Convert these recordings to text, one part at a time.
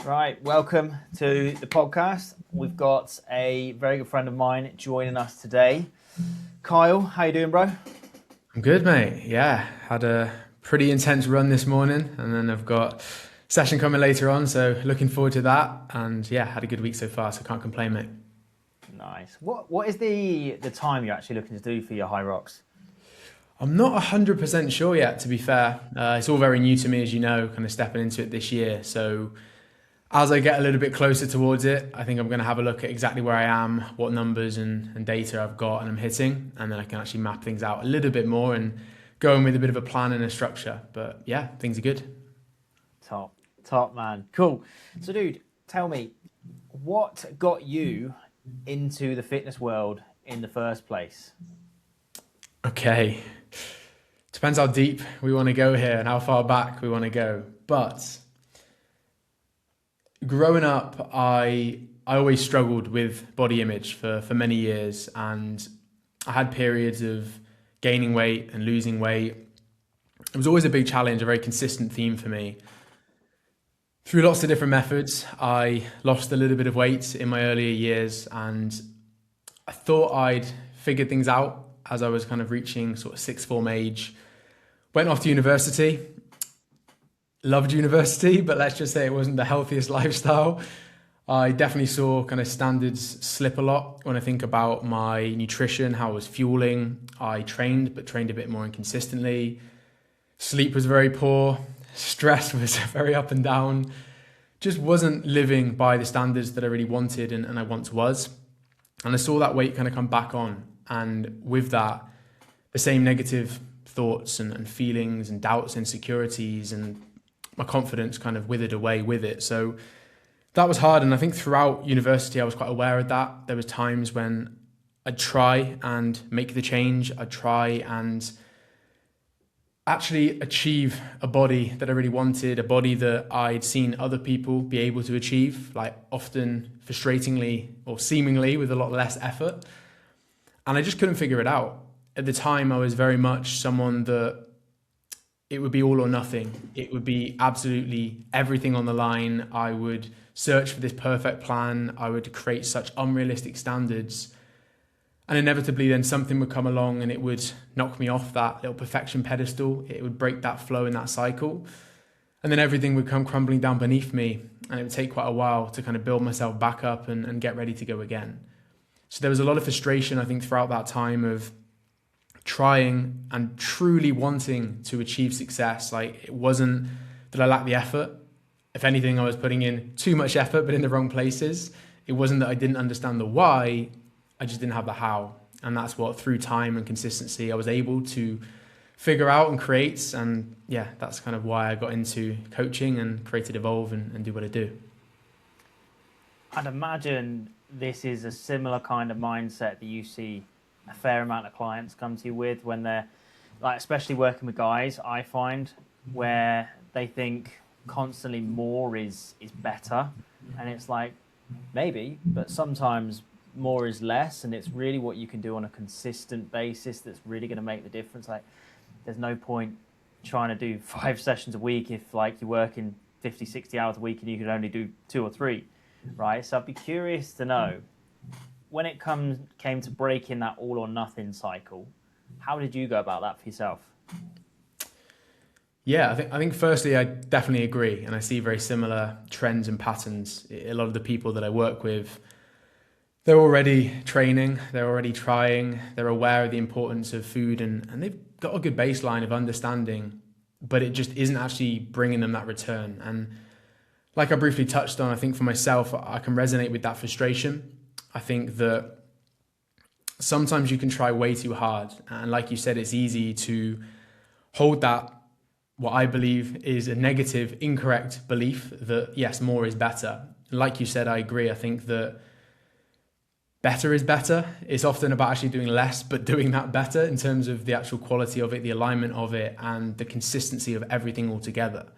Right, welcome to the podcast. We've got a very good friend of mine joining us today. Kyle, how you doing, bro? I'm good, mate. Yeah, had a pretty intense run this morning, and then I've got session coming later on, so looking forward to that. And yeah, had a good week so far, so can't complain, mate. Nice. What is the time you're actually looking to do for your Hyrox? I'm not 100% sure yet, to be fair. It's all very new to me, as you know, kind of stepping into it this year. So as I get a little bit closer towards it, I think I'm going to have a look at exactly where I am, what numbers and data I've got and I'm hitting, and then I can actually map things out a little bit more and go in with a bit of a plan and a structure. But yeah, things are good. Top man. Cool. So dude, tell me, what got you into the fitness world in the first place? Okay. Depends how deep we want to go here and how far back we want to go. But growing up, I always struggled with body image for many years, and I had periods of gaining weight and losing weight. It was always a big challenge, a very consistent theme for me. Through lots of different methods, I lost a little bit of weight in my earlier years, and I thought I'd figured things out as I was kind of reaching sort of sixth form age. Went off to university. Loved university, but let's just say it wasn't the healthiest lifestyle. I definitely saw kind of standards slip a lot when I think about my nutrition, how I was fueling. I trained, but trained a bit more inconsistently. Sleep was very poor. Stress was very up and down. Just wasn't living by the standards that I really wanted and I once was. And I saw that weight kind of come back on. And with that, the same negative thoughts and feelings and doubts, insecurities, and my confidence kind of withered away with it. So that was hard. And I think throughout university, I was quite aware of that. There was times when I'd try and make the change. I'd try and actually achieve a body that I really wanted, a body that I'd seen other people be able to achieve, like often frustratingly or seemingly with a lot less effort. And I just couldn't figure it out. At the time, I was very much someone that it would be all or nothing. It would be absolutely everything on the line. I would search for this perfect plan. I would create such unrealistic standards. And inevitably then something would come along and it would knock me off that little perfection pedestal. It would break that flow in that cycle. And then everything would come crumbling down beneath me. And it would take quite a while to kind of build myself back up and get ready to go again. So there was a lot of frustration, I think, throughout that time of trying and truly wanting to achieve success. Like, it wasn't that I lacked the effort. If anything, I was putting in too much effort, but in the wrong places. It wasn't that I didn't understand the why, I just didn't have the how. And that's what, through time and consistency, I was able to figure out and create. And yeah, that's kind of why I got into coaching and created Evolve and do what I do. I'd imagine this is a similar kind of mindset that you see a fair amount of clients come to you with when they're, like, especially working with guys, I find, where they think constantly more is better. And it's like, maybe, but sometimes more is less, and it's really what you can do on a consistent basis that's really going to make the difference. Like, there's no point trying to do 5 sessions a week if, like, you're working 50, 60 hours a week and you could only do 2 or 3, right? So I'd be curious to know, when it came to breaking that all or nothing cycle, how did you go about that for yourself? Yeah, I think firstly, I definitely agree. And I see very similar trends and patterns. A lot of the people that I work with, they're already training, they're already trying, they're aware of the importance of food, and they've got a good baseline of understanding, but it just isn't actually bringing them that return. And like I briefly touched on, I think for myself, I can resonate with that frustration. I think that sometimes you can try way too hard. And like you said, it's easy to hold that, what I believe is a negative, incorrect belief that yes, more is better. And like you said, I agree. I think that better is better. It's often about actually doing less, but doing that better in terms of the actual quality of it, the alignment of it, and the consistency of everything altogether.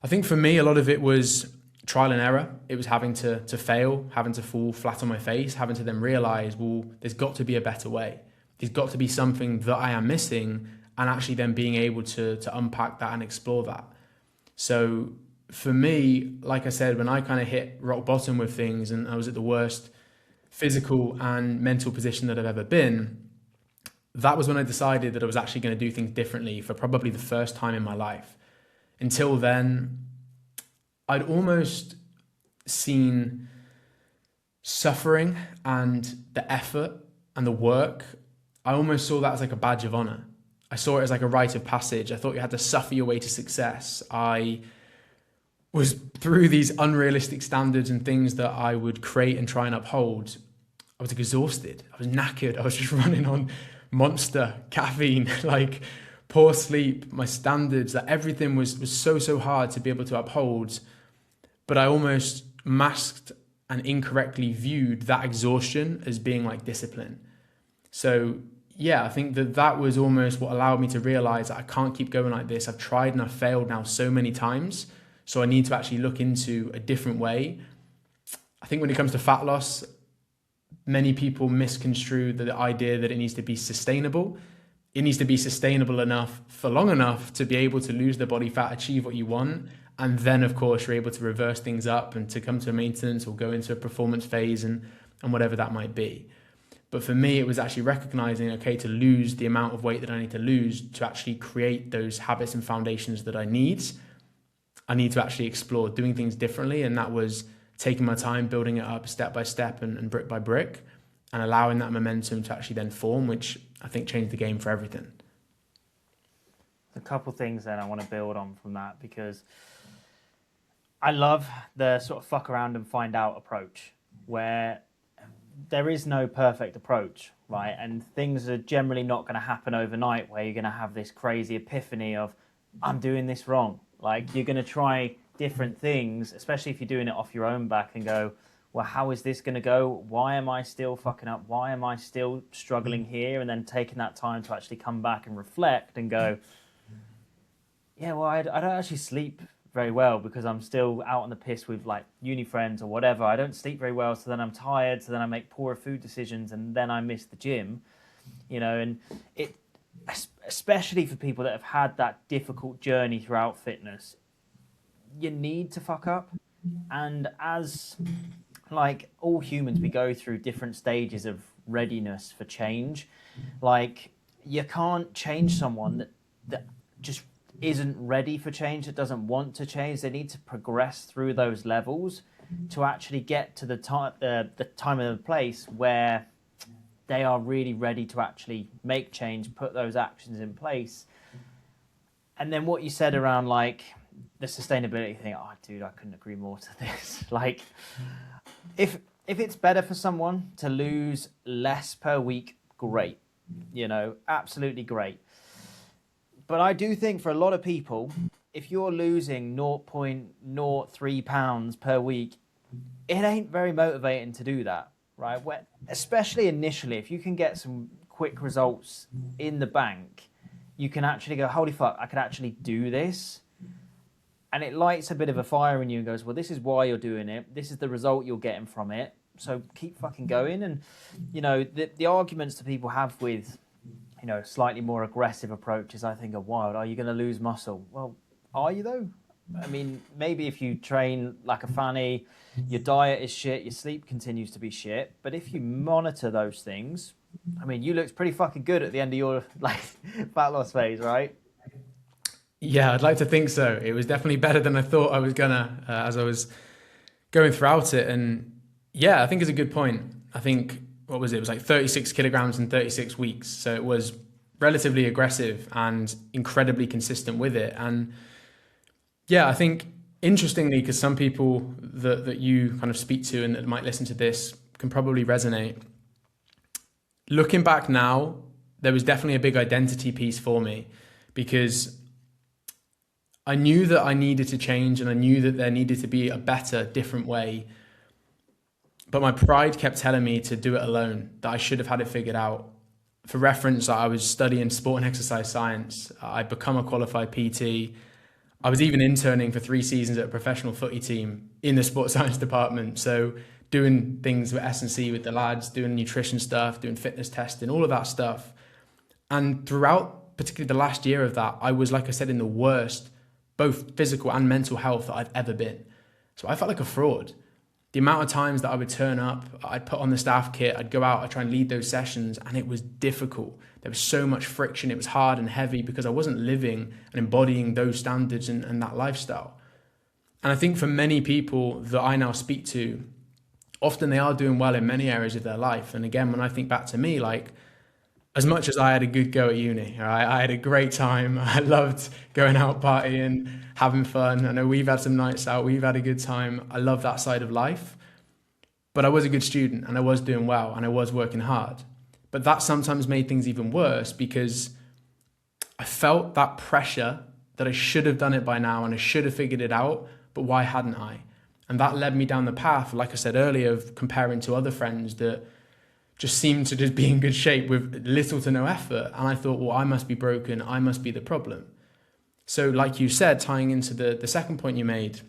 I think for me, a lot of it was trial and error. It was having to fail, having to fall flat on my face, having to then realize, well, there's got to be a better way. There's got to be something that I am missing, and actually then being able to unpack that and explore that. So for me, like I said, when I kind of hit rock bottom with things and I was at the worst physical and mental position that I've ever been, that was when I decided that I was actually going to do things differently for probably the first time in my life. Until then, I'd almost seen suffering and the effort and the work, I almost saw that as like a badge of honor. I saw it as like a rite of passage. I thought you had to suffer your way to success. I was through these unrealistic standards and things that I would create and try and uphold. I was exhausted. I was knackered. I was just running on Monster, caffeine, like poor sleep, my standards, that everything was so hard to be able to uphold. But I almost masked and incorrectly viewed that exhaustion as being like discipline. So yeah, I think that was almost what allowed me to realize that I can't keep going like this. I've tried and I've failed now so many times. So I need to actually look into a different way. I think when it comes to fat loss, many people misconstrue the idea that it needs to be sustainable. It needs to be sustainable enough for long enough to be able to lose the body fat, achieve what you want. And then, of course, you're able to reverse things up and to come to a maintenance or go into a performance phase and whatever that might be. But for me, it was actually recognizing, okay, to lose the amount of weight that I need to lose to actually create those habits and foundations that I need to actually explore doing things differently. And that was taking my time, building it up step by step and brick by brick, and allowing that momentum to actually then form, which I think changed the game for everything. A couple things then I want to build on from that, because I love the sort of fuck around and find out approach, where there is no perfect approach, right? And things are generally not going to happen overnight where you're going to have this crazy epiphany of, I'm doing this wrong. Like, you're going to try different things, especially if you're doing it off your own back, and go, well, how is this going to go? Why am I still fucking up? Why am I still struggling here? And then taking that time to actually come back and reflect and go, yeah, well, I don't actually sleep very well because I'm still out on the piss with like uni friends or whatever. I don't sleep very well, so then I'm tired, so then I make poorer food decisions, and then I miss the gym, you know. And it, especially for people that have had that difficult journey throughout fitness, you need to fuck up. And as like all humans, we go through different stages of readiness for change. Like, you can't change someone that just isn't ready for change, that doesn't want to change. They need to progress through those levels to actually get to the time and the place where they are really ready to actually make change, put those actions in place. And then what you said around like the sustainability thing, oh dude, I couldn't agree more to this. Like, if it's better for someone to lose less per week, great, you know, absolutely great. But I do think for a lot of people, if you're losing 0.03 pounds per week, it ain't very motivating to do that, right? Especially initially, if you can get some quick results in the bank, you can actually go, holy fuck, I could actually do this. And it lights a bit of a fire in you and goes, well, this is why you're doing it. This is the result you're getting from it. So keep fucking going. And, you know, the arguments that people have with, you know, slightly more aggressive approaches, I think, are wild. Are you going to lose muscle? Well, are you though? I mean, maybe if you train like a fanny, your diet is shit, your sleep continues to be shit. But if you monitor those things, I mean, you looked pretty fucking good at the end of your like fat loss phase, right? Yeah, I'd like to think so. It was definitely better than I thought I was gonna as I was going throughout it. And yeah, I think it's a good point. I think, what was it? It was like 36 kilograms in 36 weeks. So it was relatively aggressive and incredibly consistent with it. And yeah, I think interestingly, because some people that you kind of speak to and that might listen to this can probably resonate. Looking back now, there was definitely a big identity piece for me, because I knew that I needed to change and I knew that there needed to be a better, different way. But my pride kept telling me to do it alone, that I should have had it figured out. For reference, I was studying sport and exercise science. I'd become a qualified PT. I was even interning for 3 seasons at a professional footy team in the sports science department. So doing things with S&C with the lads, doing nutrition stuff, doing fitness testing, all of that stuff. And throughout particularly the last year of that, I was, like I said, in the worst, both physical and mental health that I've ever been. So I felt like a fraud. The amount of times that I would turn up, I'd put on the staff kit, I'd go out, I'd try and lead those sessions, and it was difficult. There was so much friction, it was hard and heavy because I wasn't living and embodying those standards and that lifestyle. And I think for many people that I now speak to, often they are doing well in many areas of their life. And again, when I think back to me, like, as much as I had a good go at uni, right? I had a great time. I loved going out partying, having fun. I know we've had some nights out. We've had a good time. I love that side of life. But I was a good student and I was doing well and I was working hard. But that sometimes made things even worse because I felt that pressure that I should have done it by now and I should have figured it out, but why hadn't I? And that led me down the path, like I said earlier, of comparing to other friends that just seemed to just be in good shape with little to no effort. And I thought, well, I must be broken. I must be the problem. So like you said, tying into the second point you made,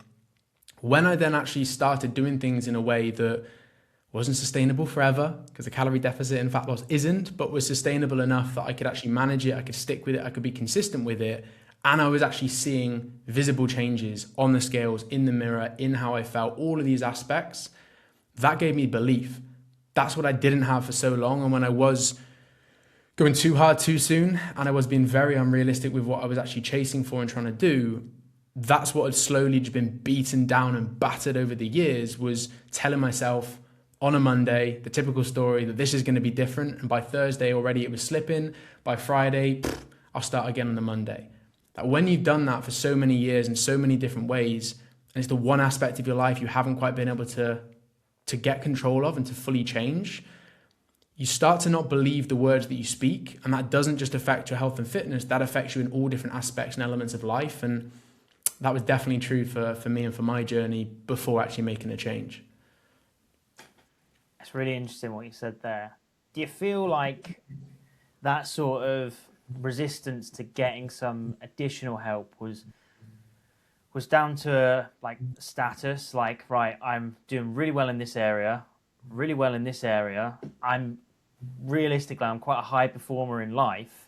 when I then actually started doing things in a way that wasn't sustainable forever, because the calorie deficit and fat loss isn't, but was sustainable enough that I could actually manage it, I could stick with it, I could be consistent with it, and I was actually seeing visible changes on the scales, in the mirror, in how I felt, all of these aspects, that gave me belief. That's what I didn't have for so long. And when I was going too hard too soon and I was being very unrealistic with what I was actually chasing for and trying to do, that's what had slowly just been beaten down and battered over the years, was telling myself on a Monday, the typical story that this is going to be different. And by Thursday already it was slipping. By Friday, I'll start again on the Monday. That when you've done that for so many years in so many different ways, and it's the one aspect of your life you haven't quite been able to get control of and to fully change, you start to not believe the words that you speak. And that doesn't just affect your health and fitness, that affects you in all different aspects and elements of life. And that was definitely true for me and for my journey before actually making a change. It's really interesting what you said there. Do you feel like that sort of resistance to getting some additional help was down to like status, like, right, I'm doing really well in this area, really well in this area. I'm quite a high performer in life,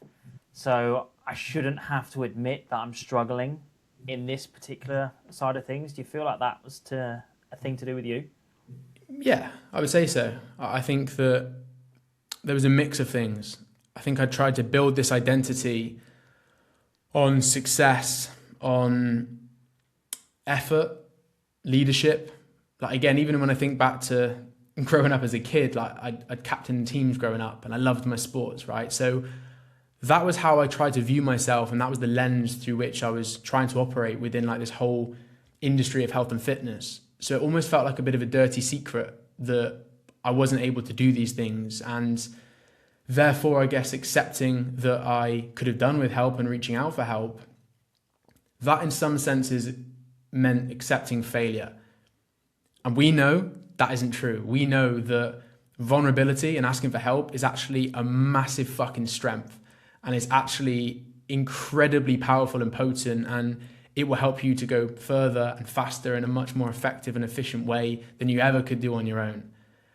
so I shouldn't have to admit that I'm struggling in this particular side of things. Do you feel like that was a thing to do with you? Yeah, I would say so. I think that there was a mix of things. I think I tried to build this identity on success, on effort, leadership. Like, again, even when I think back to growing up as a kid, like I'd captained teams growing up and I loved my sports, right? So that was how I tried to view myself, and that was the lens through which I was trying to operate within like this whole industry of health and fitness. So it almost felt like a bit of a dirty secret that I wasn't able to do these things, and therefore I guess accepting that I could have done with help and reaching out for help, that in some senses meant accepting failure. And we know that isn't true. We know that vulnerability and asking for help is actually a massive fucking strength, and it's actually incredibly powerful and potent, and it will help you to go further and faster in a much more effective and efficient way than you ever could do on your own.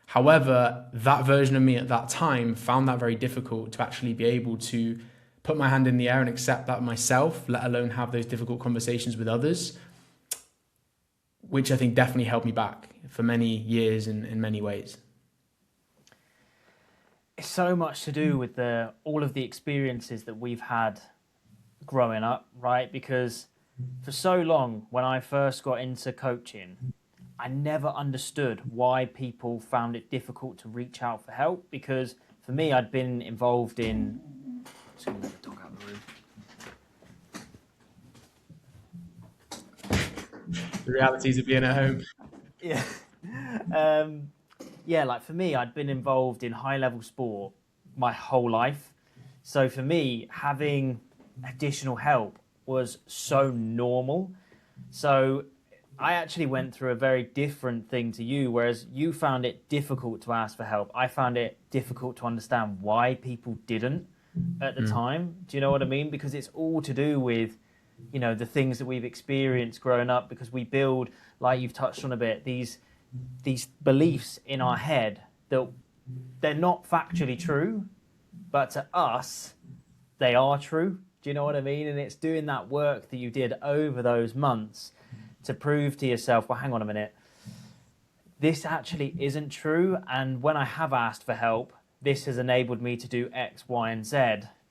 However, that version of me at that time found that very difficult to actually be able to put my hand in the air and accept that myself, let alone have those difficult conversations with others, which I think definitely held me back for many years in many ways. It's so much to do with all of the experiences that we've had growing up, right? Because for so long, when I first got into coaching, I never understood why people found it difficult to reach out for help, because for me, I'd been involved in... I'm just going to let the dog out of the room. The realities of being at home. Yeah. Yeah, like for me, I'd been involved in high-level sport my whole life. So for me, having additional help was so normal. So I actually went through a very different thing to you, whereas you found it difficult to ask for help. I found it difficult to understand why people didn't at the time. Do you know what I mean? Because it's all to do with, you know, the things that we've experienced growing up, because we build, like you've touched on a bit, these beliefs in our head that they're not factually true, but to us, they are true. Do you know what I mean? And it's doing that work that you did over those months to prove to yourself, well, hang on a minute, this actually isn't true. And when I have asked for help, this has enabled me to do X, Y, and Z.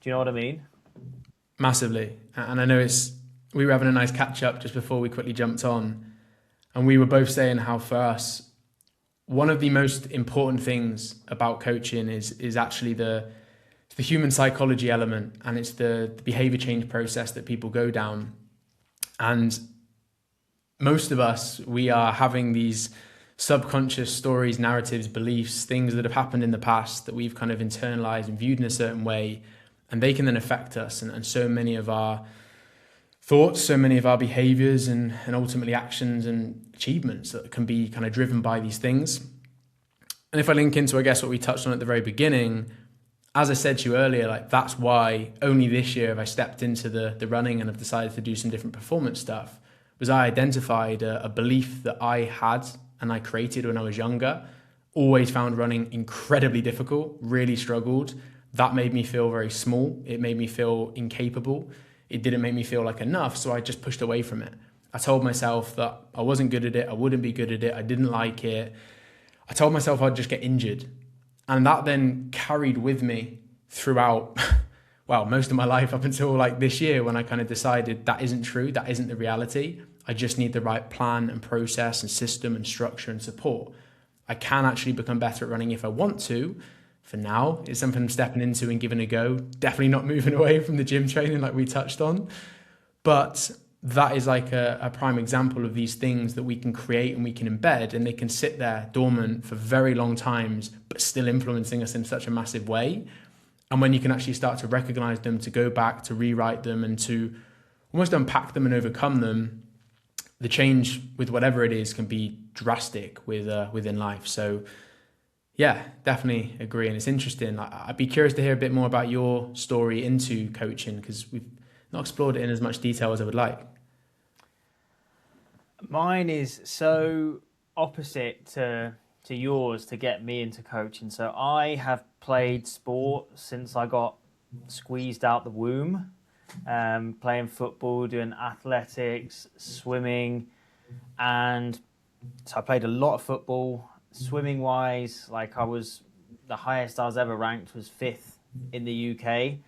Do you know what I mean? Massively. And I know we were having a nice catch up just before we quickly jumped on. And we were both saying how for us, one of the most important things about coaching is actually the human psychology element, and it's the behavior change process that people go down. And most of us, we are having these subconscious stories, narratives, beliefs, things that have happened in the past that we've kind of internalized and viewed in a certain way, and they can then affect us. And so many of our thoughts, so many of our behaviors and ultimately actions and achievements that can be kind of driven by these things. And if I link into, I guess, what we touched on at the very beginning, as I said to you earlier, like that's why only this year have I stepped into the running and have decided to do some different performance stuff, was I identified a belief that I had and I created when I was younger. Always found running incredibly difficult, really struggled. That made me feel very small. It made me feel incapable. It didn't make me feel like enough, so I just pushed away from it. I told myself that I wasn't good at it, I wouldn't be good at it, I didn't like it. I told myself I'd just get injured. And that then carried with me throughout, well, most of my life up until like this year, when I kind of decided that isn't true, that isn't the reality. I just need the right plan and process and system and structure and support. I can actually become better at running if I want to. For now, it's something I'm stepping into and giving a go. Definitely not moving away from the gym training like we touched on. But that is like a prime example of these things that we can create and we can embed, and they can sit there dormant for very long times, but still influencing us in such a massive way. And when you can actually start to recognize them, to go back, to rewrite them, and to almost unpack them and overcome them, the change with whatever it is can be drastic within life. So yeah, definitely agree. And it's interesting. I'd be curious to hear a bit more about your story into coaching, because we've not explored it in as much detail as I would like. Mine is so opposite to yours to get me into coaching. So I have played sport since I got squeezed out the womb, playing football, doing athletics, swimming, and so I played a lot of football. Swimming wise, like the highest I was ever ranked was 5th in the UK.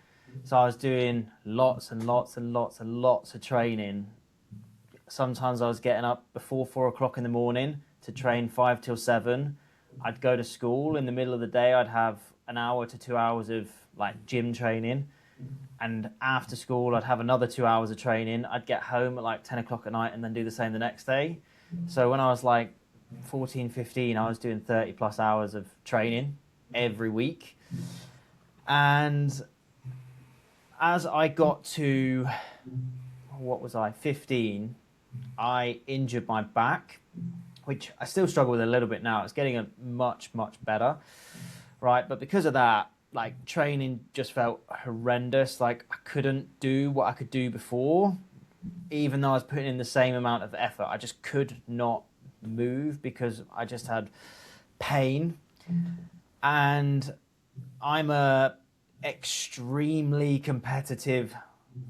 So I was doing lots and lots and lots and lots of training. Sometimes I was getting up before 4 o'clock in the morning to train 5 till 7. I'd go to school in the middle of the day. I'd have an hour to 2 hours of like gym training. And after school, I'd have another 2 hours of training. I'd get home at like 10 o'clock at night and then do the same the next day. So when I was like 14, 15, I was doing 30 plus hours of training every week. And as I got to, 15, I injured my back, which I still struggle with a little bit now. It's getting much, much better, right? But because of that, like training just felt horrendous. Like I couldn't do what I could do before, even though I was putting in the same amount of effort. I just could not move because I just had pain. And I'm a extremely competitive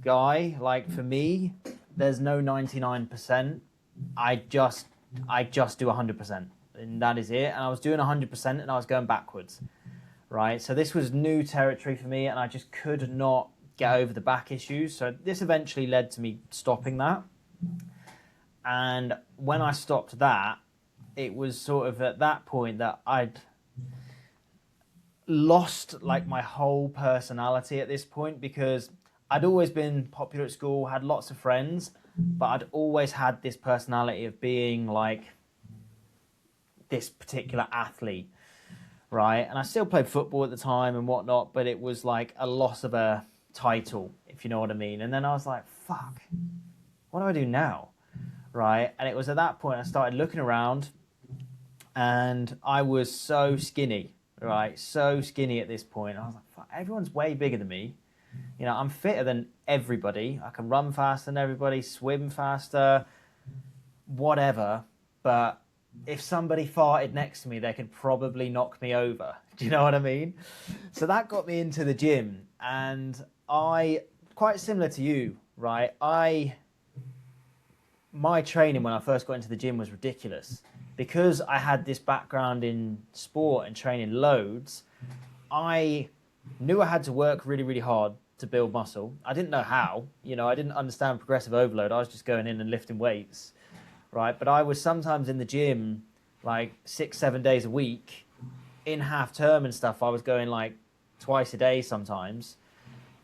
guy. Like for me, there's no 99%. I just do 100%, and that is it. And I was doing 100% and I was going backwards, right? So this was new territory for me, and I just could not get over the back issues. So this eventually led to me stopping that. And when I stopped that, it was sort of at that point that I'd lost like my whole personality at this point, because I'd always been popular at school, had lots of friends, but I'd always had this personality of being like this particular athlete, right? And I still played football at the time and whatnot, but it was like a loss of a title, if you know what I mean. And then I was like, fuck, what do I do now? Right? And it was at that point I started looking around, and I was so skinny, right? So skinny at this point. I was like, fuck, everyone's way bigger than me. You know, I'm fitter than everybody. I can run faster than everybody, swim faster, whatever. But if somebody farted next to me, they could probably knock me over. Do you know what I mean? So that got me into the gym, and I quite similar to you, right? My training when I first got into the gym was ridiculous because I had this background in sport and training loads. I knew I had to work really, really hard to build muscle. I didn't know how, I didn't understand progressive overload. I was just going in and lifting weights, right? But I was sometimes in the gym like 6, 7 days a week in half term and stuff. I was going like twice a day sometimes,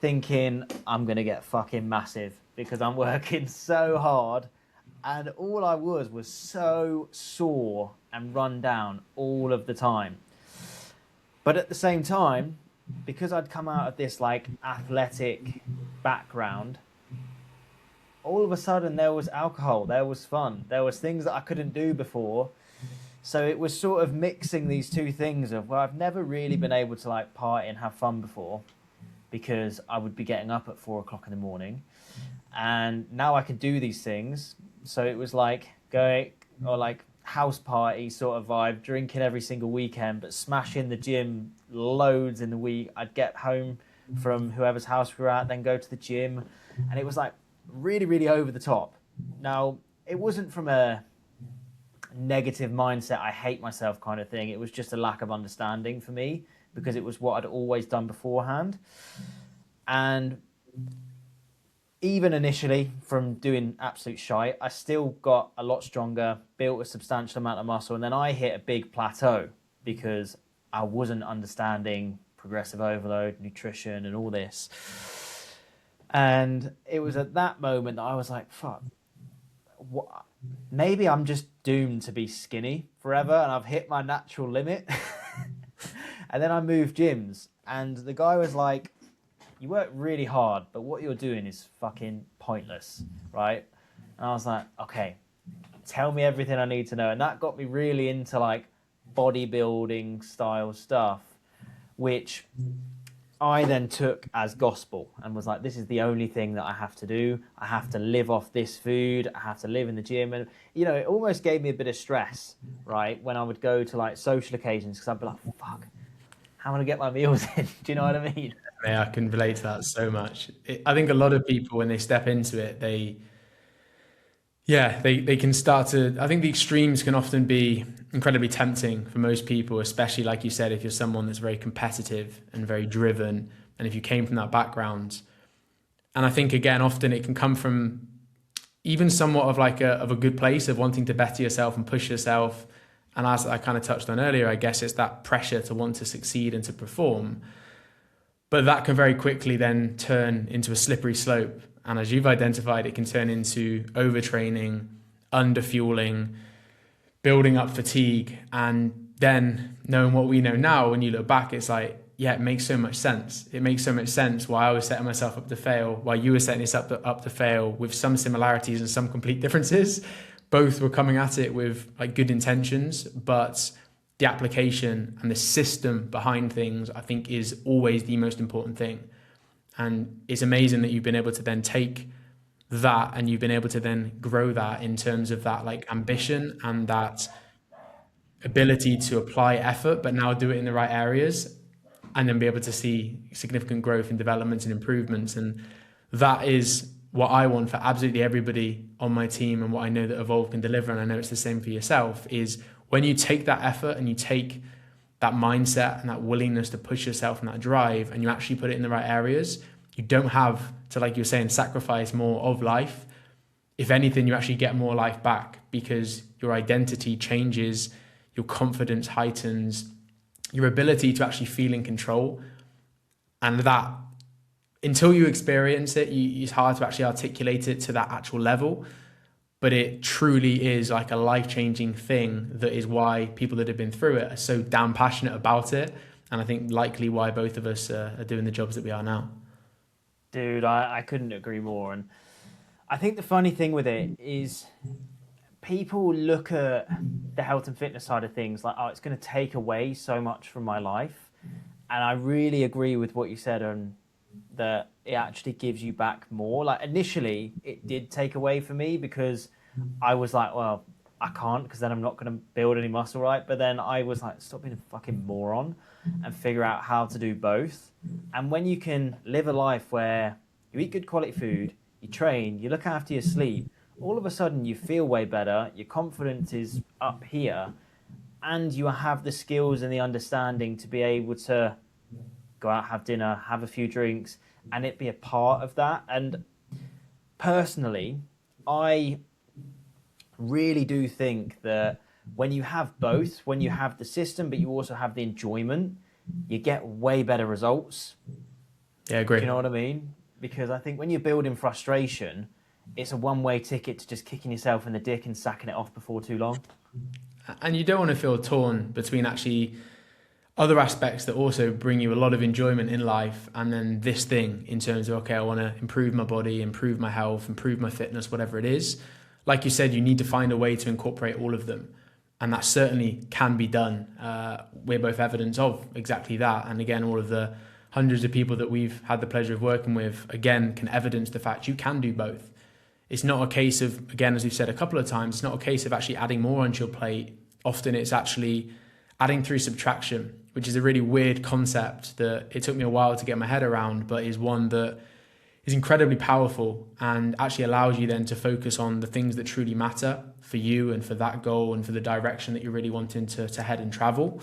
thinking I'm going to get fucking massive because I'm working so hard. And all I was so sore and run down all of the time. But at the same time, because I'd come out of this like athletic background, all of a sudden there was alcohol, there was fun, there was things that I couldn't do before. So it was sort of mixing these two things of, well, I've never really been able to like party and have fun before because I would be getting up at 4 o'clock in the morning. And now I can do these things. So it was like going, or like house party sort of vibe, drinking every single weekend, but smashing the gym loads in the week. I'd get home from whoever's house we were at, then go to the gym. And it was like really, really over the top. Now, it wasn't from a negative mindset, I hate myself kind of thing. It was just a lack of understanding for me because it was what I'd always done beforehand. And even initially from doing absolute shite, I still got a lot stronger, built a substantial amount of muscle, and then I hit a big plateau because I wasn't understanding progressive overload, nutrition, and all this. And it was at that moment that I was like, fuck, what? Maybe I'm just doomed to be skinny forever and I've hit my natural limit. And then I moved gyms, and the guy was like, you work really hard, but what you're doing is fucking pointless, right? And I was like, okay, tell me everything I need to know. And that got me really into like bodybuilding style stuff, which I then took as gospel and was like, this is the only thing that I have to do. I have to live off this food. I have to live in the gym. And, it almost gave me a bit of stress, right? When I would go to like social occasions, because I'd be like, fuck, how am I going to get my meals in? Do you know what I mean? Yeah, I can relate to that so much. I think a lot of people, when they step into it, they can start to, I think the extremes can often be incredibly tempting for most people, especially like you said, if you're someone that's very competitive and very driven, and if you came from that background. And I think, again, often it can come from even somewhat of like of a good place of wanting to better yourself and push yourself. And as I kind of touched on earlier, I guess it's that pressure to want to succeed and to perform. But that can very quickly then turn into a slippery slope. And as you've identified, it can turn into overtraining, underfueling, building up fatigue. And then knowing what we know now, when you look back, it's like, yeah, it makes so much sense. It makes so much sense why I was setting myself up to fail, why you were setting this up to fail, with some similarities and some complete differences. Both were coming at it with like good intentions, but the application and the system behind things, I think, is always the most important thing. And it's amazing that you've been able to then take that and you've been able to then grow that in terms of that like ambition and that ability to apply effort, but now do it in the right areas and then be able to see significant growth and developments and improvements. And that is what I want for absolutely everybody on my team, and what I know that Evolve can deliver. And I know it's the same for yourself, is when you take that effort and you take that mindset and that willingness to push yourself and that drive, and you actually put it in the right areas, you don't have to, like you were saying, sacrifice more of life. If anything, you actually get more life back because your identity changes, your confidence heightens, your ability to actually feel in control. And that, until you experience it, it's hard to actually articulate it to that actual level. But it truly is like a life-changing thing. That is why people that have been through it are so damn passionate about it. And I think likely why both of us are doing the jobs that we are now. Dude, I couldn't agree more. And I think the funny thing with it is people look at the health and fitness side of things like, oh, it's going to take away so much from my life. And I really agree with what you said on that it actually gives you back more. Like initially it did take away for me because I was like, well, I can't because then I'm not going to build any muscle, right? But then I was like, stop being a fucking moron and figure out how to do both. And when you can live a life where you eat good quality food, you train, you look after your sleep, all of a sudden you feel way better, your confidence is up here, and you have the skills and the understanding to be able to go out, have dinner, have a few drinks, and it be a part of that. And personally, I really do think that when you have both, when you have the system, but you also have the enjoyment, you get way better results. Yeah, I agree. Do you know what I mean? Because I think when you're building frustration, it's a one-way ticket to just kicking yourself in the dick and sacking it off before too long. And you don't want to feel torn between actually other aspects that also bring you a lot of enjoyment in life, and then this thing in terms of, okay, I want to improve my body, improve my health, improve my fitness, whatever it is. Like you said, you need to find a way to incorporate all of them. And that certainly can be done. We're both evidence of exactly that. And again, all of the hundreds of people that we've had the pleasure of working with, again, can evidence the fact you can do both. It's not a case of, again, as we've said a couple of times, it's not a case of actually adding more onto your plate. Often it's actually adding through subtraction, which is a really weird concept that it took me a while to get my head around, but is one that is incredibly powerful and actually allows you then to focus on the things that truly matter for you and for that goal and for the direction that you're really wanting to head and travel.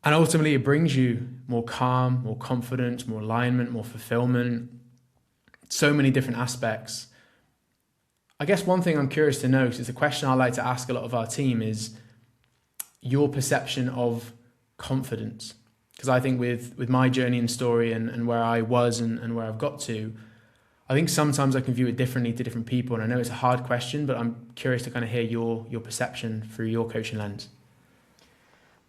And ultimately it brings you more calm, more confidence, more alignment, more fulfillment, so many different aspects. I guess one thing I'm curious to know, because it's a question I like to ask a lot of our team, is your perception of confidence. Because I think with my journey and story and where I was and where I've got to, I think sometimes I can view it differently to different people. And I know it's a hard question, but I'm curious to kind of hear your perception through your coaching lens.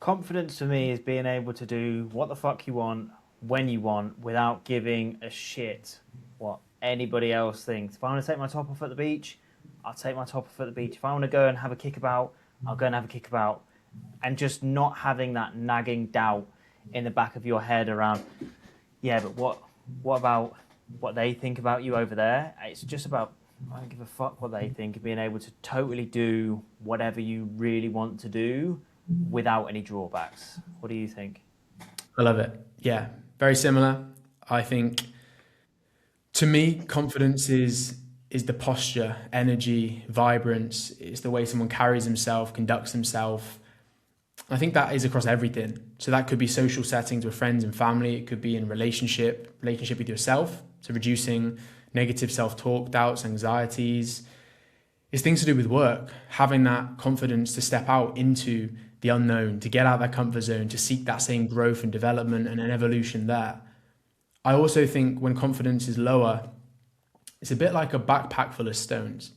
Confidence for me is being able to do what the fuck you want, when you want, without giving a shit what anybody else thinks. If I want to take my top off at the beach, I'll take my top off at the beach. If I want to go and have a kickabout, I'll go and have a kickabout. And just not having that nagging doubt in the back of your head around, yeah, but what about what they think about you over there? It's just about, I don't give a fuck what they think, and being able to totally do whatever you really want to do without any drawbacks. What do you think? I love it. Yeah, very similar. I think to me, confidence is the posture, energy, vibrance. It's the way someone carries himself, conducts himself. I think that is across everything. So that could be social settings with friends and family. It could be in relationship with yourself. So reducing negative self-talk, doubts, anxieties. It's things to do with work, having that confidence to step out into the unknown, to get out of that comfort zone, to seek that same growth and development and an evolution there. I also think when confidence is lower, it's a bit like a backpack full of stones.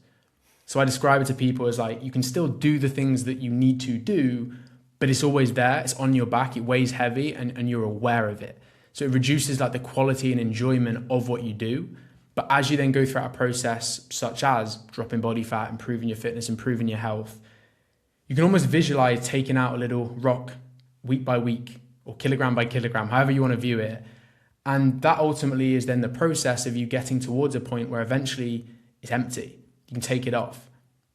So I describe it to people as like, you can still do the things that you need to do, but it's always there, it's on your back, it weighs heavy, and you're aware of it. So it reduces like the quality and enjoyment of what you do. But as you then go throughout a process such as dropping body fat, improving your fitness, improving your health, you can almost visualize taking out a little rock week by week or kilogram by kilogram, however you want to view it. And that ultimately is then the process of you getting towards a point where eventually it's empty. You can take it off.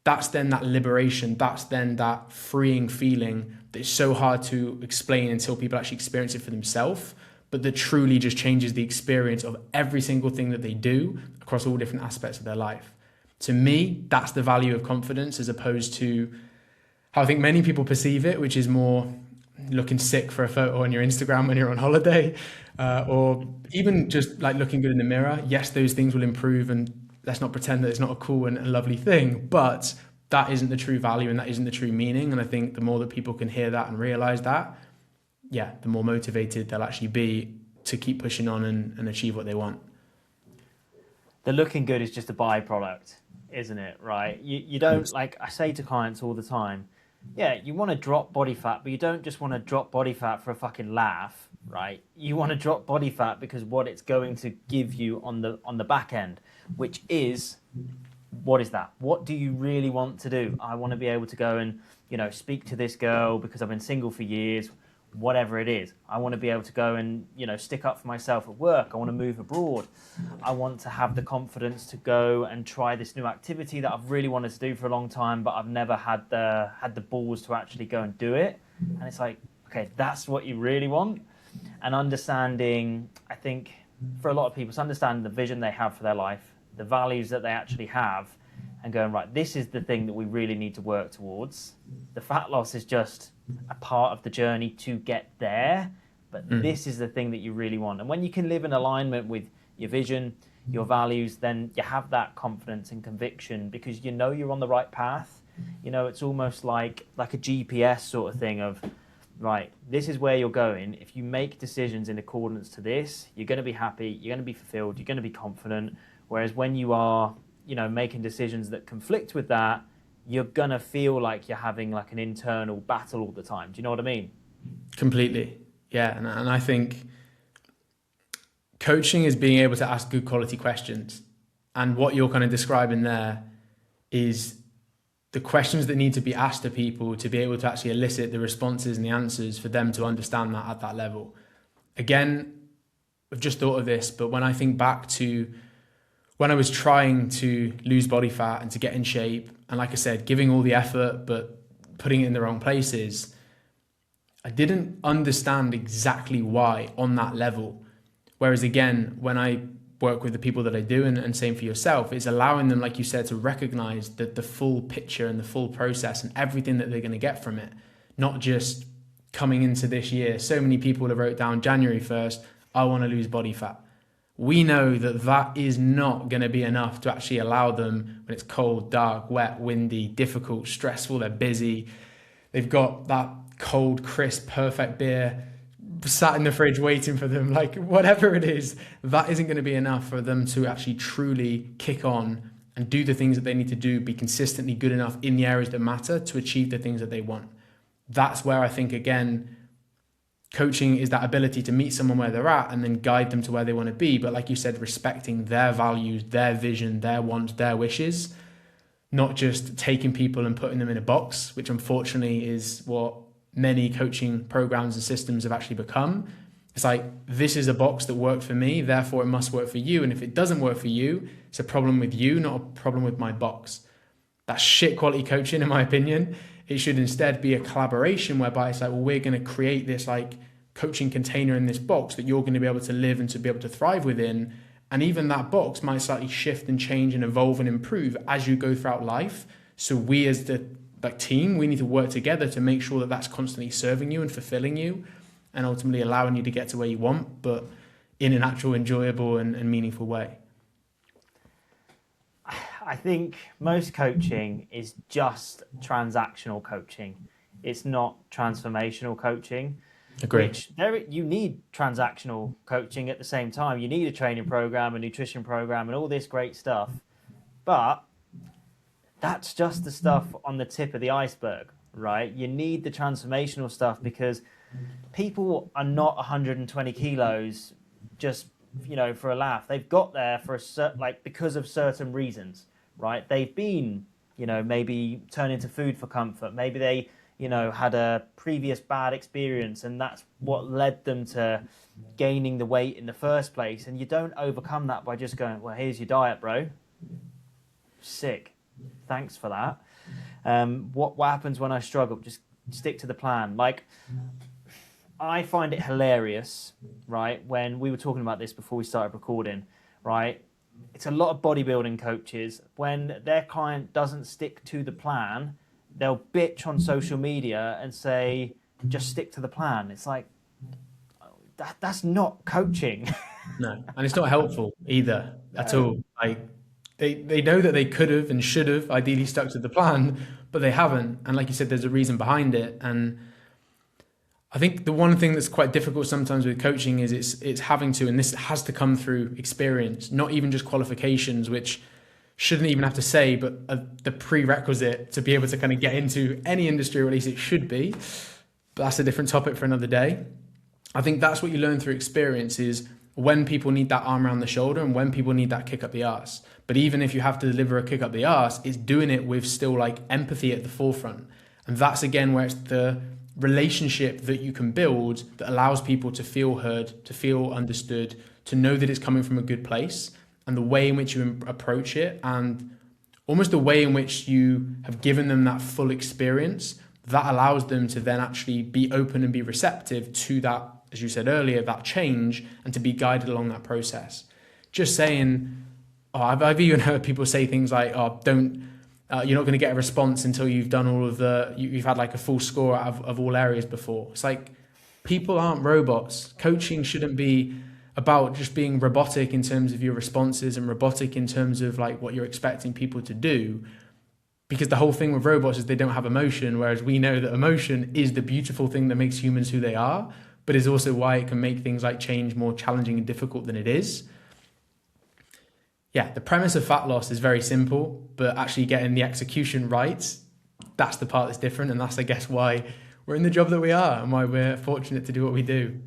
That's then that liberation. That's then that freeing feeling that is so hard to explain until people actually experience it for themselves, but that truly just changes the experience of every single thing that they do across all different aspects of their life. To me, that's the value of confidence, as opposed to how I think many people perceive it, which is more looking sick for a photo on your Instagram when you're on holiday, or even just like looking good in the mirror. Yes, those things will improve, and let's not pretend that it's not a cool and a lovely thing, but that isn't the true value and that isn't the true meaning. And I think the more that people can hear that and realize that, yeah, the more motivated they'll actually be to keep pushing on and achieve what they want. The looking good is just a byproduct, isn't it? Right? You don't, like I say to clients all the time, yeah, you want to drop body fat, but you don't just want to drop body fat for a fucking laugh, right? You want to drop body fat because what it's going to give you on the back end, which is, what is that? What do you really want to do? I want to be able to go and, speak to this girl because I've been single for years, whatever it is. I want to be able to go and, stick up for myself at work. I want to move abroad. I want to have the confidence to go and try this new activity that I've really wanted to do for a long time, but I've never had the balls to actually go and do it. And it's like, okay, that's what you really want. And understanding, I think for a lot of people, it's understanding the vision they have for their life, the values that they actually have, and going, right, this is the thing that we really need to work towards. The fat loss is just a part of the journey to get there, but this is the thing that you really want. And when you can live in alignment with your vision, your values, then you have that confidence and conviction because you know you're on the right path. You know, it's almost like a GPS sort of thing of, right, this is where you're going. If you make decisions in accordance to this, you're going to be happy, you're going to be fulfilled, you're going to be confident. Whereas when you are, you know, making decisions that conflict with that, you're going to feel like you're having like an internal battle all the time. Do you know what I mean? Completely. Yeah. And I think coaching is being able to ask good quality questions. And what you're kind of describing there is the questions that need to be asked of people to be able to actually elicit the responses and the answers for them to understand that at that level. Again, I've just thought of this, but when I think back to when I was trying to lose body fat and to get in shape, and like I said, giving all the effort, but putting it in the wrong places, I didn't understand exactly why on that level. Whereas again, when I work with the people that I do, and same for yourself, is allowing them, like you said, to recognize the full picture and the full process and everything that they're going to get from it. Not just coming into this year. So many people have wrote down January 1st, I want to lose body fat. We know that that is not going to be enough to actually allow them when it's cold, dark, wet, windy, difficult, stressful, they're busy. They've got that cold, crisp, perfect beer sat in the fridge waiting for them, like whatever it is, that isn't going to be enough for them to actually truly kick on and do the things that they need to do, be consistently good enough in the areas that matter to achieve the things that they want. That's where I think, again, coaching is that ability to meet someone where they're at and then guide them to where they want to be. But like you said, respecting their values, their vision, their wants, their wishes, not just taking people and putting them in a box, which unfortunately is what many coaching programs and systems have actually become. It's like, this is a box that worked for me, therefore it must work for you. And if it doesn't work for you, it's a problem with you, not a problem with my box. That's shit quality coaching, in my opinion. It should instead be a collaboration whereby it's like, well, we're going to create this like coaching container in this box that you're going to be able to live and to be able to thrive within. And even that box might slightly shift and change and evolve and improve as you go throughout life. So we as the team, we need to work together to make sure that that's constantly serving you and fulfilling you and ultimately allowing you to get to where you want, but in an actual enjoyable and meaningful way. I think most coaching is just transactional coaching. It's not transformational coaching. Agreed. You need transactional coaching at the same time. You need a training program, a nutrition program, and all this great stuff. But that's just the stuff on the tip of the iceberg, right? You need the transformational stuff because people are not 120 kilos just, you know, for a laugh. They've got there for because of certain reasons, right? They've been, you know, maybe turned into food for comfort. Maybe they, you know, had a previous bad experience and that's what led them to gaining the weight in the first place. And you don't overcome that by just going, well, here's your diet, bro. Sick. Thanks for that. What happens when I struggle? Just stick to the plan. Like, I find it hilarious, right? When we were talking about this before we started recording, right? It's a lot of bodybuilding coaches. When their client doesn't stick to the plan, they'll bitch on social media and say, just stick to the plan. It's like, that's not coaching. No, and it's not helpful either at all. Like, They know that they could have and should have ideally stuck to the plan, but they haven't. And like you said, there's a reason behind it. And I think the one thing that's quite difficult sometimes with coaching is it's having to, and this has to come through experience, not even just qualifications, which shouldn't even have to say, but the prerequisite to be able to kind of get into any industry, or at least it should be. But that's a different topic for another day. I think that's what you learn through experience is when people need that arm around the shoulder and when people need that kick up the arse. But even if you have to deliver a kick up the arse, it's doing it with still like empathy at the forefront. And that's again where it's the relationship that you can build that allows people to feel heard, to feel understood, to know that it's coming from a good place, and the way in which you approach it and almost the way in which you have given them that full experience. that allows them to then actually be open and be receptive to that, as you said earlier, that change, and to be guided along that process. Just saying, oh, I've even heard people say things like, oh, you're not going to get a response until you've done you've had like a full score out of all areas before. It's like, people aren't robots. Coaching shouldn't be about just being robotic in terms of your responses and robotic in terms of like what you're expecting people to do. Because the whole thing with robots is they don't have emotion, whereas we know that emotion is the beautiful thing that makes humans who they are, but is also why it can make things like change more challenging and difficult than it is. Yeah, the premise of fat loss is very simple, but actually getting the execution right, that's the part that's different. And that's, I guess, why we're in the job that we are and why we're fortunate to do what we do.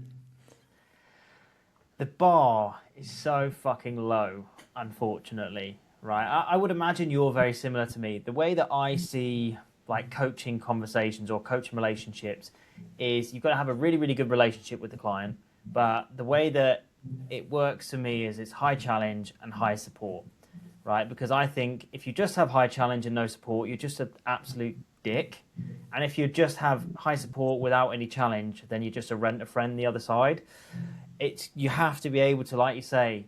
The bar is so fucking low, unfortunately, right? I would imagine you're very similar to me. The way that I see like coaching conversations or coaching relationships is you've got to have a really, really good relationship with the client. But the way that it works for me is it's high challenge and high support, right? Because I think if you just have high challenge and no support, you're just an absolute dick. And if you just have high support without any challenge, then you're just a rent-a-friend the other side. You have to be able to, like you say,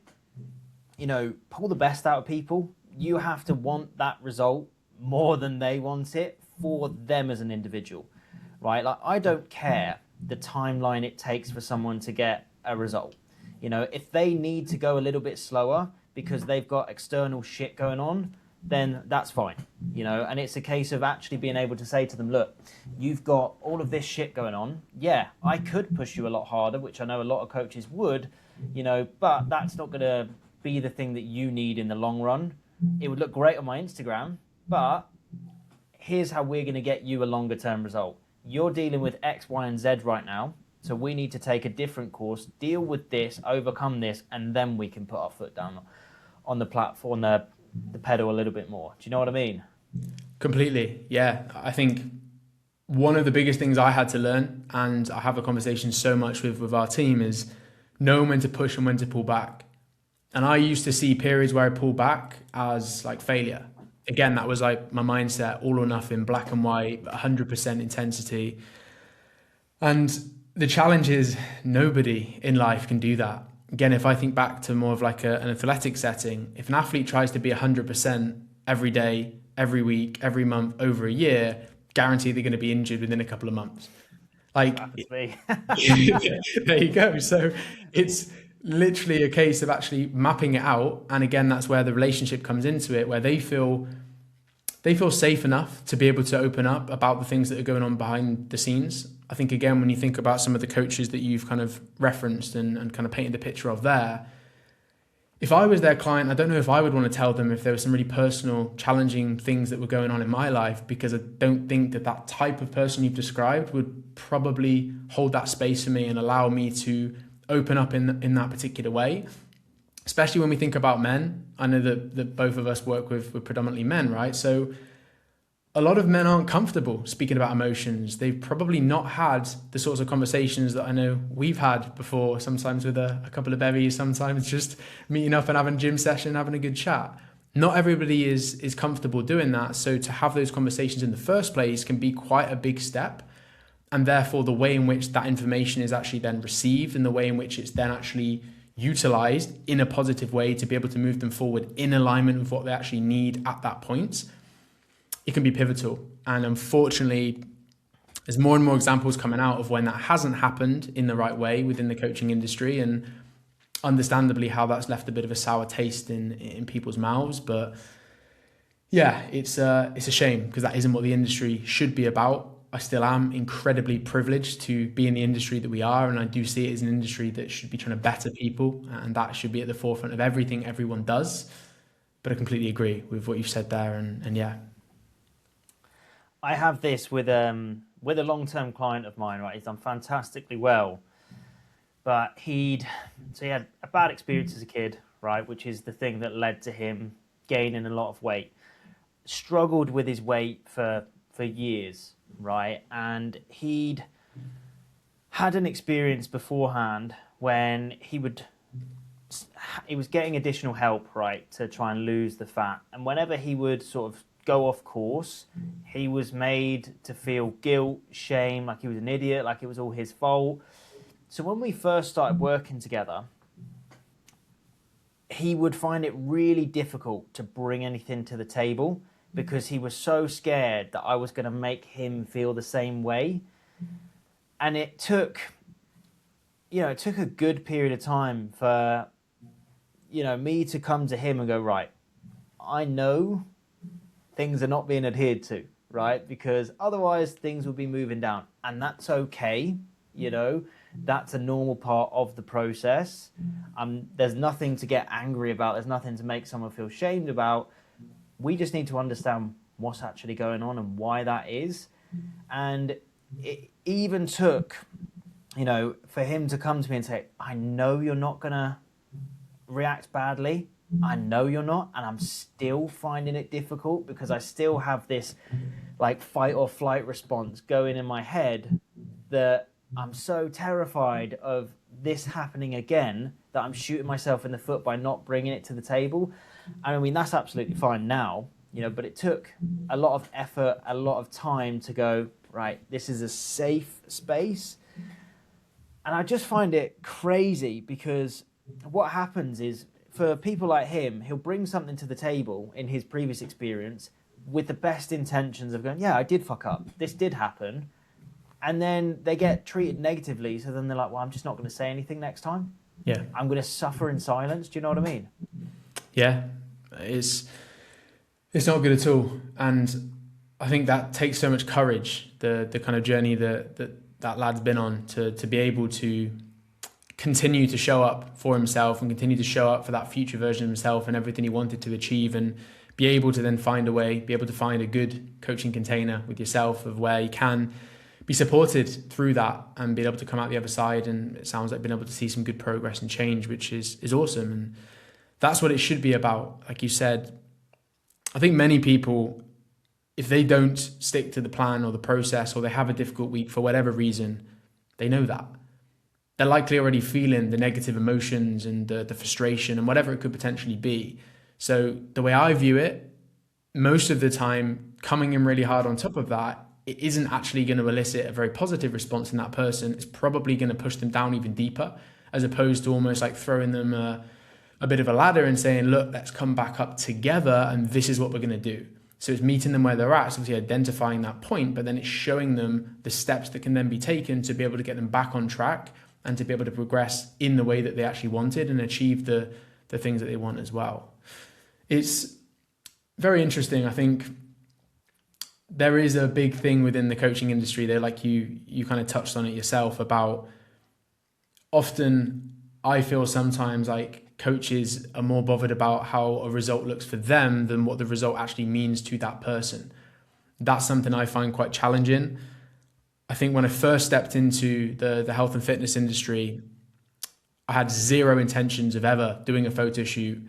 pull the best out of people. You have to want that result more than they want it for them as an individual, right? Like, I don't care the timeline it takes for someone to get a result. If they need to go a little bit slower because they've got external shit going on, then that's fine, and it's a case of actually being able to say to them, look, you've got all of this shit going on. Yeah, I could push you a lot harder, which I know a lot of coaches would, but that's not going to be the thing that you need in the long run. It would look great on my Instagram, but here's how we're going to get you a longer term result. You're dealing with X, Y, and Z right now. So we need to take a different course, deal with this, overcome this, and then we can put our foot down on the platform, the pedal a little bit more. Do you know what I mean? Completely. Yeah. I think one of the biggest things I had to learn, and I have a conversation so much with our team, is knowing when to push and when to pull back. And I used to see periods where I pulled back as like failure. Again, that was like my mindset, all or nothing, black and white, 100% intensity. And the challenge is nobody in life can do that. Again, if I think back to more of like an athletic setting, if an athlete tries to be 100% every day, every week, every month, over a year, guaranteed they're going to be injured within a couple of months. Like, there you go. So it's literally a case of actually mapping it out. And again, that's where the relationship comes into it, where they feel safe enough to be able to open up about the things that are going on behind the scenes. I think, again, when you think about some of the coaches that you've kind of referenced and kind of painted the picture of there, if I was their client, I don't know if I would want to tell them if there were some really personal, challenging things that were going on in my life, because I don't think that type of person you've described would probably hold that space for me and allow me to open up in that particular way. Especially when we think about men. I know that both of us work with predominantly men, right? So a lot of men aren't comfortable speaking about emotions. They've probably not had the sorts of conversations that I know we've had before, sometimes with a couple of bevies, sometimes just meeting up and having a gym session, having a good chat. Not everybody is comfortable doing that. So to have those conversations in the first place can be quite a big step. And therefore, the way in which that information is actually then received and the way in which it's then actually utilized in a positive way to be able to move them forward in alignment with what they actually need at that point, it can be pivotal. And unfortunately, there's more and more examples coming out of when that hasn't happened in the right way within the coaching industry, and understandably how that's left a bit of a sour taste in people's mouths. But yeah, it's a shame, because that isn't what the industry should be about. I still am incredibly privileged to be in the industry that we are, and I do see it as an industry that should be trying to better people, and that should be at the forefront of everything everyone does. But I completely agree with what you've said there, and yeah. I have this with a long-term client of mine, right? He's done fantastically well, but he had a bad experience as a kid, right? Which is the thing that led to him gaining a lot of weight. Struggled with his weight for years, right? And he'd had an experience beforehand when he was getting additional help, right, to try and lose the fat. And whenever he would sort of go off course. He was made to feel guilt, shame, like he was an idiot, like it was all his fault. So when we first started working together, he would find it really difficult to bring anything to the table because he was so scared that I was going to make him feel the same way. And it took a good period of time for, me to come to him and go, right, I know things are not being adhered to, right? Because otherwise things will be moving down. And that's okay, that's a normal part of the process. There's nothing to get angry about. There's nothing to make someone feel shamed about. We just need to understand what's actually going on and why that is. And it even took, for him to come to me and say, I know you're not going to react badly. I know you're not. And I'm still finding it difficult because I still have this like fight or flight response going in my head that I'm so terrified of this happening again that I'm shooting myself in the foot by not bringing it to the table. And I mean, that's absolutely fine now, but it took a lot of effort, a lot of time to go, right, this is a safe space. And I just find it crazy because what happens is for people like him, he'll bring something to the table in his previous experience with the best intentions of going, yeah, I did fuck up. This did happen. And then they get treated negatively. So then they're like, well, I'm just not going to say anything next time. Yeah. I'm going to suffer in silence. Do you know what I mean? Yeah. It's not good at all. And I think that takes so much courage, the kind of journey that lad's been on to be able to continue to show up for himself and continue to show up for that future version of himself and everything he wanted to achieve, and be able to then find a way, be able to find a good coaching container with yourself of where you can be supported through that and be able to come out the other side. And it sounds like being able to see some good progress and change, which is awesome. And that's what it should be about. Like you said, I think many people, if they don't stick to the plan or the process, or they have a difficult week for whatever reason, they know that. They're likely already feeling the negative emotions and the frustration and whatever it could potentially be. So the way I view it, most of the time, coming in really hard on top of that, it isn't actually going to elicit a very positive response in that person. It's probably going to push them down even deeper, as opposed to almost like throwing them a bit of a ladder and saying, look, let's come back up together and this is what we're going to do. So it's meeting them where they're at, so obviously identifying that point, but then it's showing them the steps that can then be taken to be able to get them back on track and to be able to progress in the way that they actually wanted and achieve the things that they want as well. It's very interesting. I think there is a big thing within the coaching industry there, like you kind of touched on it yourself, about often I feel sometimes like coaches are more bothered about how a result looks for them than what the result actually means to that person. That's something I find quite challenging. I think when I first stepped into the health and fitness industry, I had zero intentions of ever doing a photo shoot.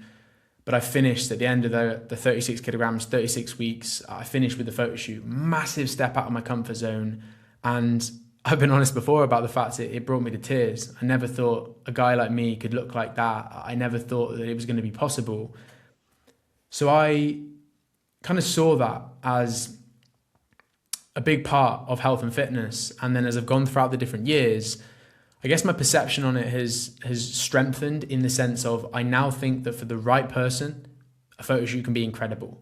But I finished at the end of the 36 kilograms, 36 weeks. I finished with the photo shoot. Massive step out of my comfort zone. And I've been honest before about the fact that it brought me to tears. I never thought a guy like me could look like that. I never thought that it was going to be possible. So I kind of saw that as a big part of health and fitness. And then as I've gone throughout the different years, I guess my perception on it has strengthened in the sense of I now think that for the right person, a photo shoot can be incredible.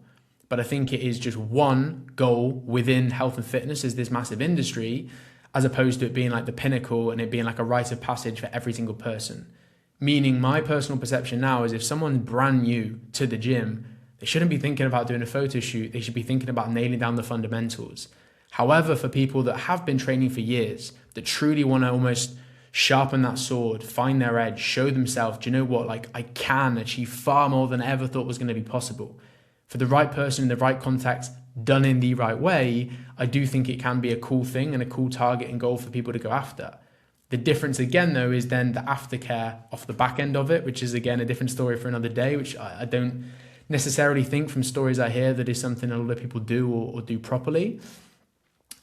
But I think it is just one goal within health and fitness as this massive industry, as opposed to it being like the pinnacle and it being like a rite of passage for every single person. Meaning my personal perception now is if someone's brand new to the gym, they shouldn't be thinking about doing a photo shoot. They should be thinking about nailing down the fundamentals. However, for people that have been training for years, that truly want to almost sharpen that sword, find their edge, show themselves, do you know what, like I can achieve far more than I ever thought was going to be possible. For the right person in the right context, done in the right way, I do think it can be a cool thing and a cool target and goal for people to go after. The difference again though is then the aftercare off the back end of it, which is again a different story for another day, which I don't necessarily think from stories I hear that is something a lot of people do or do properly.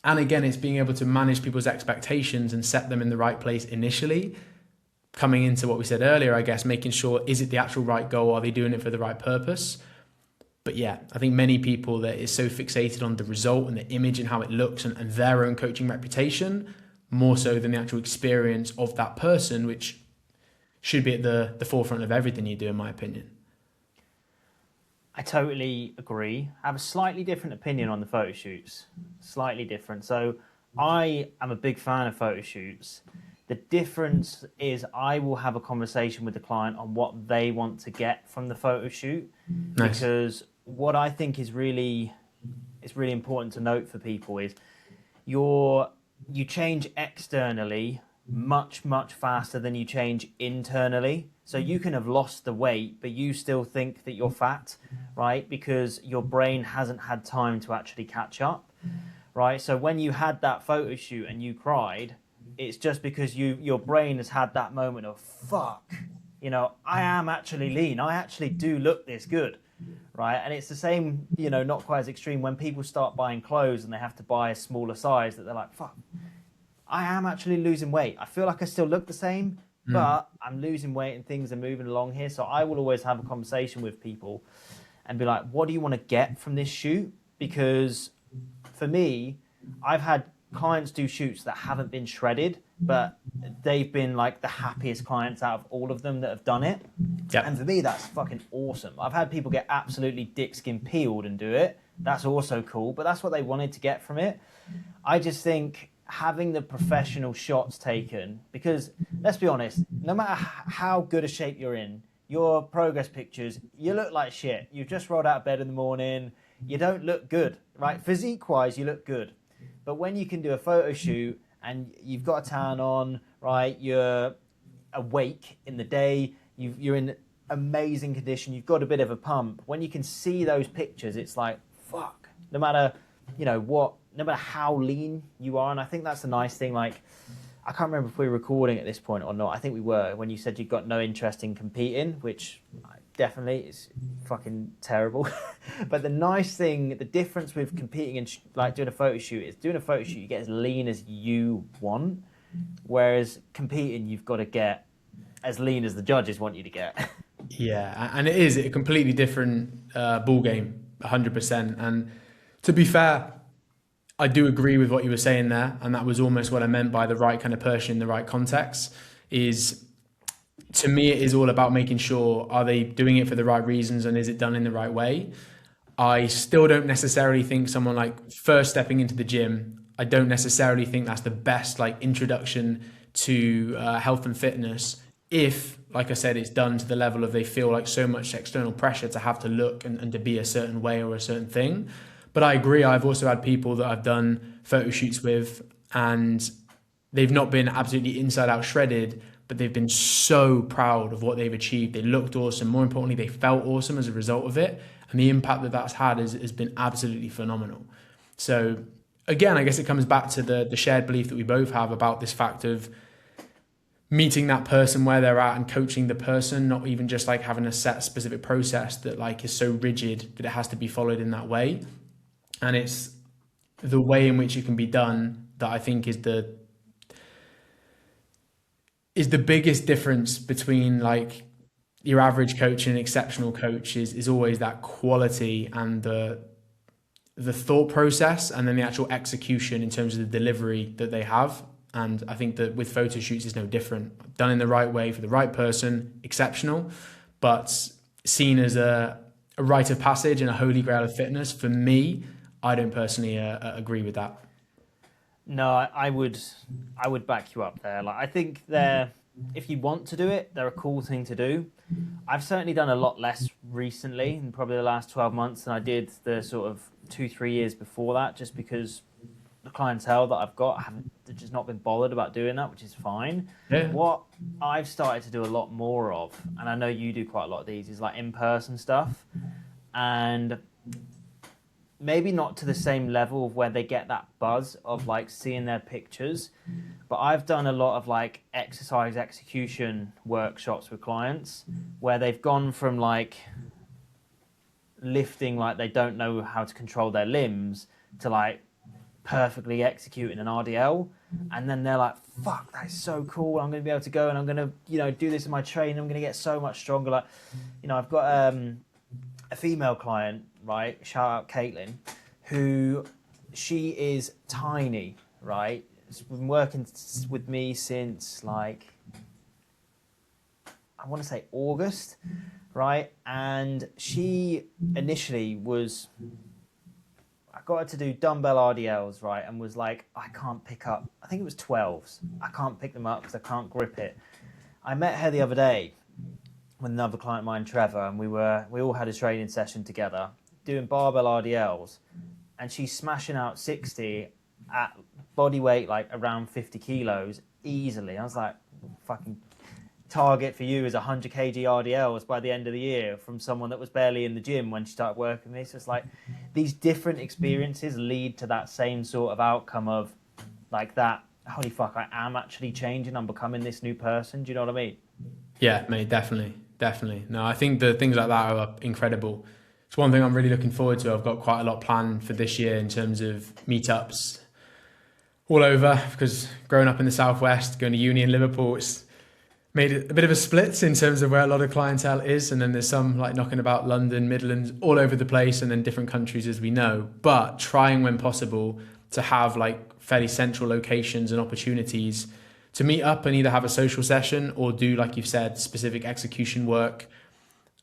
And again, it's being able to manage people's expectations and set them in the right place initially. Coming into what we said earlier, I guess, making sure, is it the actual right goal? Are they doing it for the right purpose? But yeah, I think many people that is so fixated on the result and the image and how it looks and their own coaching reputation, more so than the actual experience of that person, which should be at the forefront of everything you do, in my opinion. I totally agree. I have a slightly different opinion on the photo shoots. Slightly different. So I am a big fan of photo shoots. The difference is I will have a conversation with the client on what they want to get from the photo shoot. Nice. Because what I think is really important to note for people is you change externally much faster than you change internally. So you can have lost the weight, but you still think that you're fat, right? Because your brain hasn't had time to actually catch up, right? So when you had that photo shoot and you cried, it's just because your brain has had that moment of fuck, I am actually lean. I actually do look this good, right? And it's the same, not quite as extreme when people start buying clothes and they have to buy a smaller size, that they're like, fuck, I am actually losing weight. I feel like I still look the same, but I'm losing weight and things are moving along here. So I will always have a conversation with people and be like, what do you want to get from this shoot? Because for me, I've had clients do shoots that haven't been shredded, but they've been like the happiest clients out of all of them that have done it. Yep. And for me, that's fucking awesome. I've had people get absolutely dick skin peeled and do it. That's also cool, but that's what they wanted to get from it. I just think having the professional shots taken, because let's be honest, no matter how good a shape you're in, your progress pictures, you look like shit. You've just rolled out of bed in the morning. You don't look good, right? Physique wise, you look good. But when you can do a photo shoot and you've got a tan on, right? You're awake in the day. You're in amazing condition. You've got a bit of a pump. When you can see those pictures, it's like, fuck, no matter, no matter how lean you are. And I think that's the nice thing. Like, I can't remember if we were recording at this point or not. I think we were, when you said you've got no interest in competing, which definitely is fucking terrible. But the nice thing, the difference with competing and like doing a photo shoot is doing a photo shoot, you get as lean as you want. Whereas competing, you've got to get as lean as the judges want you to get. Yeah, and it is a completely different ball game, 100%. And to be fair, I do agree with what you were saying there, and that was almost what I meant by the right kind of person in the right context. Is, to me, it is all about making sure, are they doing it for the right reasons and is it done in the right way? I still don't necessarily think someone like first stepping into the gym, I don't necessarily think that's the best like introduction to health and fitness. If, like I said, it's done to the level of they feel like so much external pressure to have to look and to be a certain way or a certain thing. But I agree, I've also had people that I've done photo shoots with and they've not been absolutely inside out shredded, but they've been so proud of what they've achieved. They looked awesome. More importantly, they felt awesome as a result of it. And the impact that that's had has been absolutely phenomenal. So again, I guess it comes back to the shared belief that we both have about this fact of meeting that person where they're at and coaching the person, not even just like having a set specific process that like is so rigid that it has to be followed in that way. And it's the way in which it can be done that I think is the biggest difference between like your average coach and an exceptional coach is always that quality and the thought process and then the actual execution in terms of the delivery that they have. And I think that with photo shoots is no different. Done in the right way for the right person, exceptional, but seen as a rite of passage and a holy grail of fitness, for me, I don't personally agree with that. No, I would back you up there. Like, I think if you want to do it, they're a cool thing to do. I've certainly done a lot less recently, in probably the last 12 months, than I did the sort of 2-3 years before that, just because the clientele that I've got haven't just not been bothered about doing that, which is fine. Yeah. What I've started to do a lot more of, and I know you do quite a lot of these, is like in-person stuff. And maybe not to the same level of where they get that buzz of like seeing their pictures, but I've done a lot of like exercise execution workshops with clients where they've gone from like lifting like they don't know how to control their limbs to like perfectly executing an RDL, and then they're like, fuck, that's so cool, I'm going to be able to go and I'm going to do this in my training, I'm going to get so much stronger. Like, I've got a female client right? Shout out Caitlin, who she is tiny, right? She's been working with me since like, I want to say August, right? And she initially was, I got her to do dumbbell RDLs, right? And was like, I can't pick up, I think it was 12s. I can't pick them up because I can't grip it. I met her the other day with another client of mine, Trevor, and we all had a training session together doing barbell RDLs, and she's smashing out 60 at body weight like around 50 kilos easily. I was like, fucking target for you is 100 kg RDLs by the end of the year from someone that was barely in the gym when she started working with me. So it's like these different experiences lead to that same sort of outcome of like that, holy fuck, I am actually changing, I'm becoming this new person. Do you know what I mean? Yeah, mate, definitely. No, I think the things like that are incredible. It's one thing I'm really looking forward to. I've got quite a lot planned for this year in terms of meetups all over, because growing up in the Southwest, going to uni in Liverpool, it's made it a bit of a split in terms of where a lot of clientele is. And then there's some like knocking about London, Midlands, all over the place, and then different countries as we know. But trying when possible to have like fairly central locations and opportunities to meet up and either have a social session or do, like you've said, specific execution work.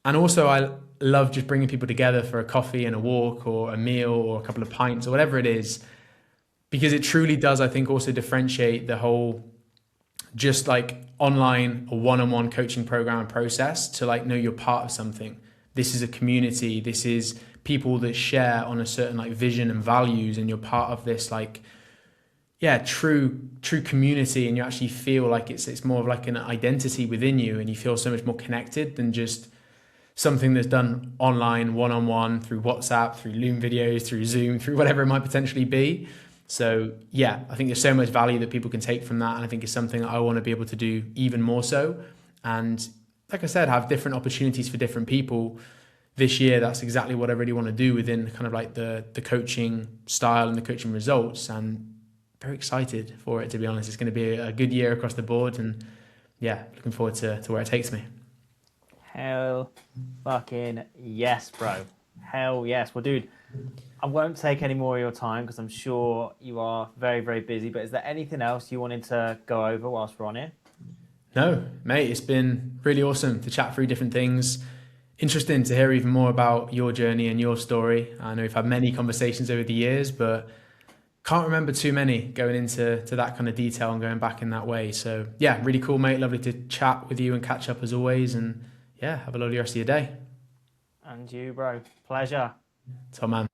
And also I love just bringing people together for a coffee and a walk or a meal or a couple of pints or whatever it is, because it truly does, I think, also differentiate the whole just like online or one-on-one coaching program and process to like know you're part of something. This is a community. This is people that share on a certain like vision and values, and you're part of this like, yeah, true community, and you actually feel like it's more of like an identity within you, and you feel so much more connected than just something that's done online, one-on-one, through WhatsApp, through Loom videos, through Zoom, through whatever it might potentially be. So yeah, I think there's so much value that people can take from that, and I think it's something that I want to be able to do even more so. And like I said, have different opportunities for different people. This year, that's exactly what I really want to do within kind of like the coaching style and the coaching results, and very excited for it, to be honest. It's going to be a good year across the board, and yeah, looking forward to where it takes me. Hell fucking yes, bro. Hell yes. Well, dude, I won't take any more of your time because I'm sure you are very, very busy. But is there anything else you wanted to go over whilst we're on here? No, mate, it's been really awesome to chat through different things. Interesting to hear even more about your journey and your story. I know we've had many conversations over the years, but can't remember too many going into that kind of detail and going back in that way. So yeah, really cool, mate. Lovely to chat with you and catch up as always. And yeah, have a lovely rest of your day. And you, bro. Pleasure. Top man.